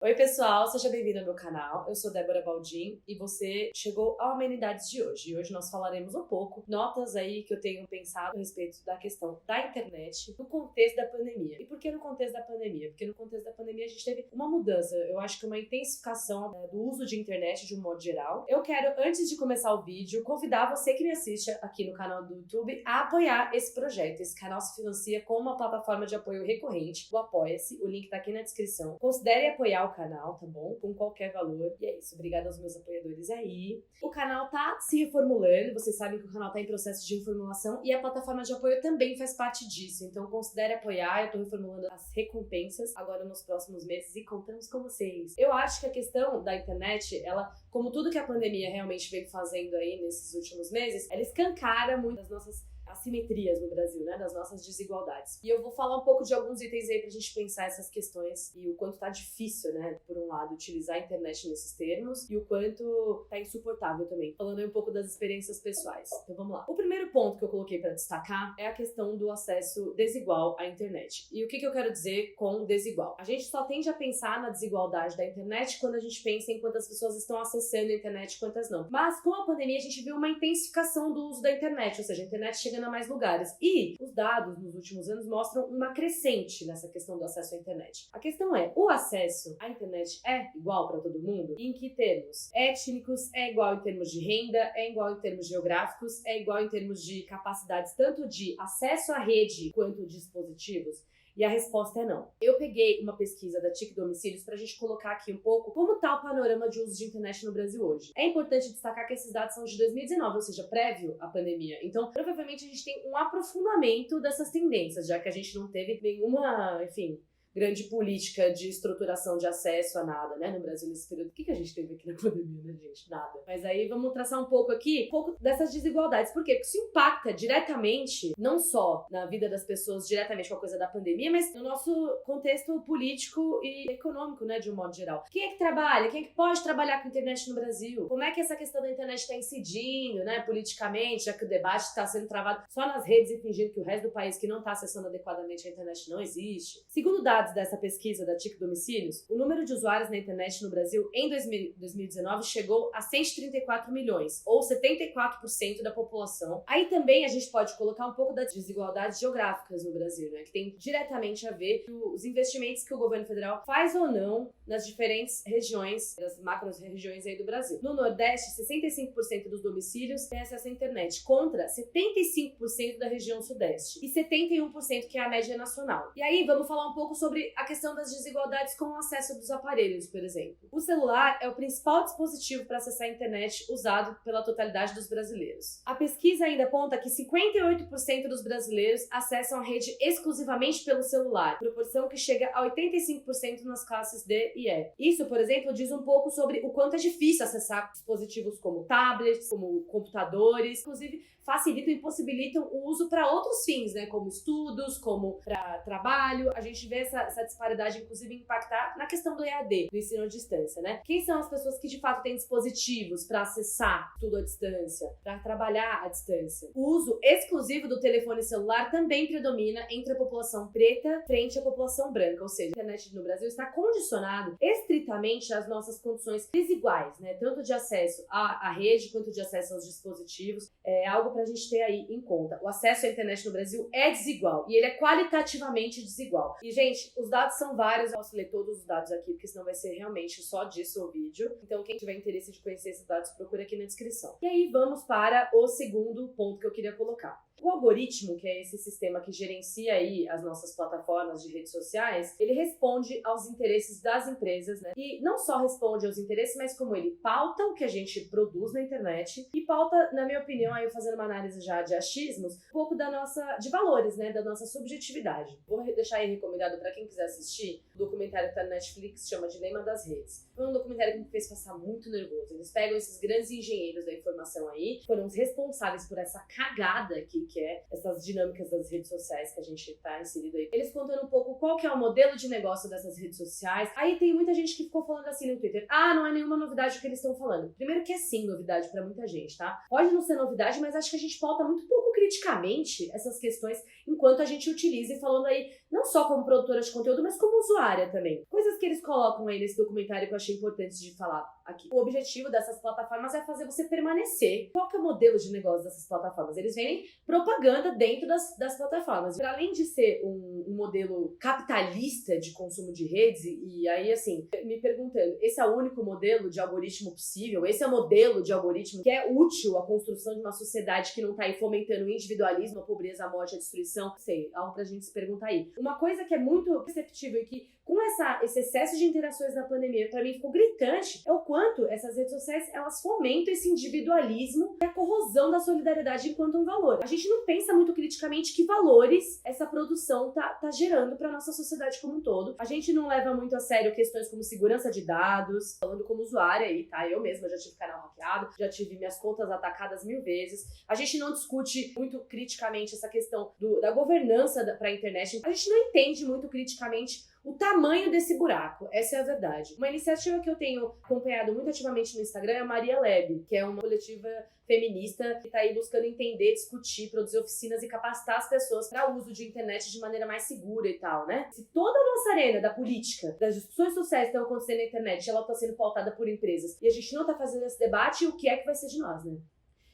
Oi, pessoal, seja bem-vindo ao meu canal. Eu sou Débora Baldin e você chegou ao Amenidades de hoje. E hoje nós falaremos um pouco, notas aí que eu tenho pensado a respeito da questão da internet no contexto da pandemia. E por que no contexto da pandemia? Porque no contexto da pandemia a gente teve uma mudança, eu acho que uma intensificação do uso de internet de um modo geral. Eu quero, antes de começar o vídeo, convidar você que me assiste aqui no canal do YouTube a apoiar esse projeto. Esse canal se financia com uma plataforma de apoio recorrente, o Apoia-se, o link tá aqui na descrição. Considere apoiar o canal, tá bom? Com qualquer valor. E é isso, obrigada aos meus apoiadores aí. O canal tá se reformulando, vocês sabem que o canal tá em processo de reformulação e a plataforma de apoio também faz parte disso. Então considere apoiar, eu tô reformulando as recompensas agora nos próximos meses e contamos com vocês. Eu acho que a questão da internet, ela, como tudo que a pandemia realmente veio fazendo aí nesses últimos meses, ela escancara muito das nossas assimetrias no Brasil, né, das nossas desigualdades. E eu vou falar um pouco de alguns itens aí pra gente pensar essas questões e o quanto tá difícil, né, por um lado, utilizar a internet nesses termos e o quanto tá insuportável também. Falando aí um pouco das experiências pessoais. Então vamos lá. O primeiro ponto que eu coloquei pra destacar é a questão do acesso desigual à internet. E o que eu quero dizer com desigual? A gente só tende a pensar na desigualdade da internet quando a gente pensa em quantas pessoas estão acessando a internet e quantas não. Mas com a pandemia a gente viu uma intensificação do uso da internet, ou seja, a internet chega a mais lugares. E os dados nos últimos anos mostram uma crescente nessa questão do acesso à internet. A questão é, o acesso à internet é igual para todo mundo? Em que termos? Étnicos, é igual em termos de renda, é igual em termos geográficos, é igual em termos de capacidades tanto de acesso à rede quanto dispositivos? E a resposta é não. Eu peguei uma pesquisa da TIC Domicílios pra gente colocar aqui um pouco como tá o panorama de uso de internet no Brasil hoje. É importante destacar que esses dados são de 2019, ou seja, prévio à pandemia. Então, provavelmente a gente tem um aprofundamento dessas tendências, já que a gente não teve nenhuma, enfim, grande política de estruturação de acesso a nada, né, no Brasil nesse período. O que a gente teve aqui na pandemia, né, gente? Nada. Mas aí vamos traçar um pouco aqui, um pouco dessas desigualdades. Por quê? Porque isso impacta diretamente, não só na vida das pessoas, diretamente com a coisa da pandemia, mas no nosso contexto político e econômico, né, de um modo geral. Quem é que trabalha? Quem é que pode trabalhar com internet no Brasil? Como é que essa questão da internet está incidindo, né, politicamente, já que o debate está sendo travado só nas redes e fingindo que o resto do país que não está acessando adequadamente a internet não existe? Segundo dados dessa pesquisa da TIC Domicílios, o número de usuários na internet no Brasil em 2019 chegou a 134 milhões, ou 74% da população. Aí também a gente pode colocar um pouco das desigualdades geográficas no Brasil, né, que tem diretamente a ver com os investimentos que o governo federal faz ou não nas diferentes regiões, das macro-regiões aí do Brasil. No Nordeste, 65% dos domicílios têm acesso à internet, contra 75% da região Sudeste e 71% que é a média nacional. E aí vamos falar um pouco sobre a questão das desigualdades com o acesso dos aparelhos, por exemplo. O celular é o principal dispositivo para acessar a internet usado pela totalidade dos brasileiros. A pesquisa ainda aponta que 58% dos brasileiros acessam a rede exclusivamente pelo celular, proporção que chega a 85% nas classes D e E. Isso, por exemplo, diz um pouco sobre o quanto é difícil acessar dispositivos como tablets, como computadores, inclusive facilitam e impossibilitam o uso para outros fins, né, como estudos, como para trabalho. A gente vê essa disparidade, inclusive, impactar na questão do EAD, do ensino à distância, né? Quem são as pessoas que, de fato, têm dispositivos para acessar tudo à distância, para trabalhar à distância? O uso exclusivo do telefone celular também predomina entre a população preta frente à população branca, ou seja, a internet no Brasil está condicionado estritamente às nossas condições desiguais, né? Tanto de acesso à rede quanto de acesso aos dispositivos. É algo pra gente ter aí em conta. O acesso à internet no Brasil é desigual e ele é qualitativamente desigual. E, gente, os dados são vários, eu posso ler todos os dados aqui, porque senão vai ser realmente só disso o vídeo. Então, quem tiver interesse de conhecer esses dados, procura aqui na descrição. E aí, vamos para o segundo ponto que eu queria colocar. O algoritmo, que é esse sistema que gerencia aí as nossas plataformas de redes sociais, ele responde aos interesses das empresas, né? E não só responde aos interesses, mas como ele pauta o que a gente produz na internet e pauta, na minha opinião, aí eu fazendo uma análise já de achismos, um pouco de valores, né? Da nossa subjetividade. Vou deixar aí recomendado para quem quiser assistir, o documentário que tá na Netflix, chama Dilema das Redes. Foi um documentário que me fez passar muito nervoso. Eles pegam esses grandes engenheiros da informação aí, foram os responsáveis por essa cagada aqui, que é essas dinâmicas das redes sociais que a gente tá inserido aí. Eles contando um pouco qual que é o modelo de negócio dessas redes sociais. Aí tem muita gente gente que ficou falando assim no Twitter, não é nenhuma novidade o que eles estão falando. Primeiro que é sim novidade pra muita gente, tá? Pode não ser novidade, mas acho que a gente pauta muito pouco criticamente essas questões enquanto a gente utiliza, e falando aí não só como produtora de conteúdo, mas como usuária também. Coisas que eles colocam aí nesse documentário que eu achei importante de falar aqui. O objetivo dessas plataformas é fazer você permanecer. Qual que é o modelo de negócio dessas plataformas? Eles vendem propaganda dentro das plataformas. Para além de ser um modelo capitalista de consumo de redes, e aí assim, me perguntando, esse é o único modelo de algoritmo possível? Esse é o modelo de algoritmo que é útil à construção de uma sociedade que não tá aí fomentando o individualismo, a pobreza, a morte, a destruição? Não sei, algo pra gente se perguntar aí. Uma coisa que é muito perceptível e que com esse excesso de interações na pandemia, pra mim ficou gritante, é o quanto essas redes sociais, elas fomentam esse individualismo e a corrosão da solidariedade enquanto um valor. A gente não pensa muito criticamente que valores essa produção tá gerando pra nossa sociedade como um todo. A gente não leva muito a sério questões como segurança de dados, falando como usuária aí, tá? Eu mesma já tive canal hackeado, já tive minhas contas atacadas 1000 vezes. A gente não discute muito criticamente essa questão da governança pra internet. A gente não entende muito criticamente o tamanho desse buraco, essa é a verdade. Uma iniciativa que eu tenho acompanhado muito ativamente no Instagram é a Maria Lab, que é uma coletiva feminista que tá aí buscando entender, discutir, produzir oficinas e capacitar as pessoas para o uso de internet de maneira mais segura e tal, né? Se toda a nossa arena da política, das discussões sociais que estão acontecendo na internet, ela tá sendo pautada por empresas, e a gente não tá fazendo esse debate, o que é que vai ser de nós, né?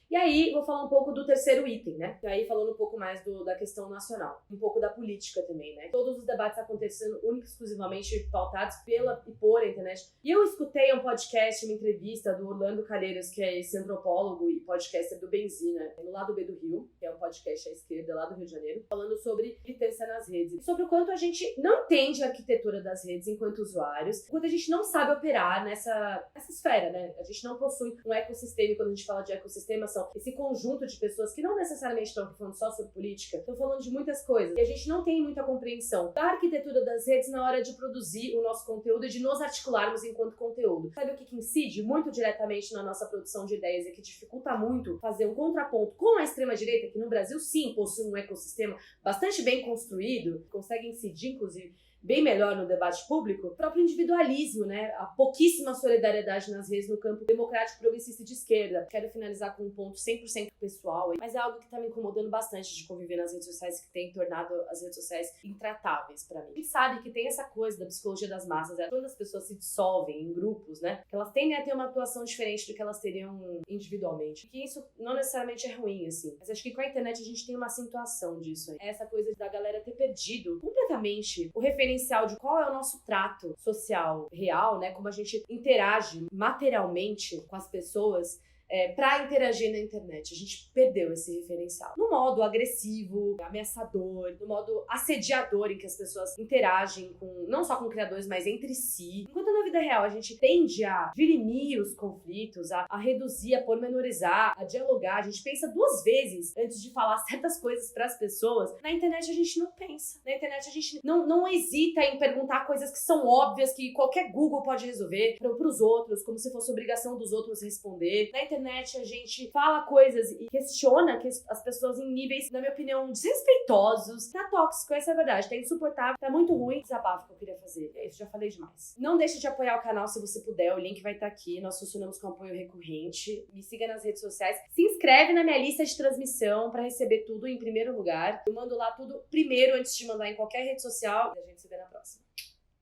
E aí, vou falar um pouco do terceiro item, né? E aí, falando um pouco mais da questão nacional. Um pouco da política também, né? Todos os debates acontecendo única e exclusivamente pautados pela e por a internet. E eu escutei um podcast, uma entrevista do Orlando Calheiros, que é esse antropólogo e podcaster do Benzina, no Lado B do Rio, que é um podcast à esquerda lá do Rio de Janeiro, falando sobre militância nas redes. Sobre o quanto a gente não entende a arquitetura das redes enquanto usuários, o quanto a gente não sabe operar nessa esfera, né? A gente não possui um ecossistema, e quando a gente fala de ecossistema, esse conjunto de pessoas que não necessariamente estão falando só sobre política, estão falando de muitas coisas. E a gente não tem muita compreensão da arquitetura das redes na hora de produzir o nosso conteúdo e de nos articularmos enquanto conteúdo. Sabe o que incide muito diretamente na nossa produção de ideias e que dificulta muito fazer um contraponto com a extrema-direita, que no Brasil sim possui um ecossistema bastante bem construído, consegue incidir, inclusive, bem melhor no debate público, o próprio individualismo, né? A pouquíssima solidariedade nas redes no campo democrático, progressista e de esquerda. Quero finalizar com um ponto 100% pessoal, mas é algo que tá me incomodando bastante de conviver nas redes sociais, que tem tornado as redes sociais intratáveis pra mim. A gente sabe que tem essa coisa da psicologia das massas, quando as pessoas se dissolvem em grupos, né? Que elas tendem a ter uma atuação diferente do que elas teriam individualmente. Que isso não necessariamente é ruim, assim. Mas acho que com a internet a gente tem uma acentuação disso aí. Essa coisa da galera ter perdido completamente o referencial de qual é o nosso trato social real, né? Como a gente interage materialmente com as pessoas pra interagir na internet. A gente perdeu esse referencial. No modo agressivo, ameaçador, no modo assediador em que as pessoas interagem não só com criadores, mas entre si. Enquanto na vida real a gente tende a dirimir os conflitos, a reduzir, a pormenorizar, a dialogar, a gente pensa duas vezes antes de falar certas coisas pras pessoas. Na internet a gente não pensa. Na internet a gente não hesita em perguntar coisas que são óbvias, que qualquer Google pode resolver pros outros, como se fosse obrigação dos outros responder. Na internet a gente fala coisas e questiona que as pessoas em níveis, na minha opinião, desrespeitosos. Tá tóxico, essa é a verdade. Tá insuportável, tá muito ruim. Desabafo que eu queria fazer. É isso, já falei demais. Não deixe de apoiar o canal se você puder. O link vai estar aqui. Nós funcionamos com apoio recorrente. Me siga nas redes sociais. Se inscreve na minha lista de transmissão pra receber tudo em primeiro lugar. Eu mando lá tudo primeiro antes de mandar em qualquer rede social. E a gente se vê na próxima.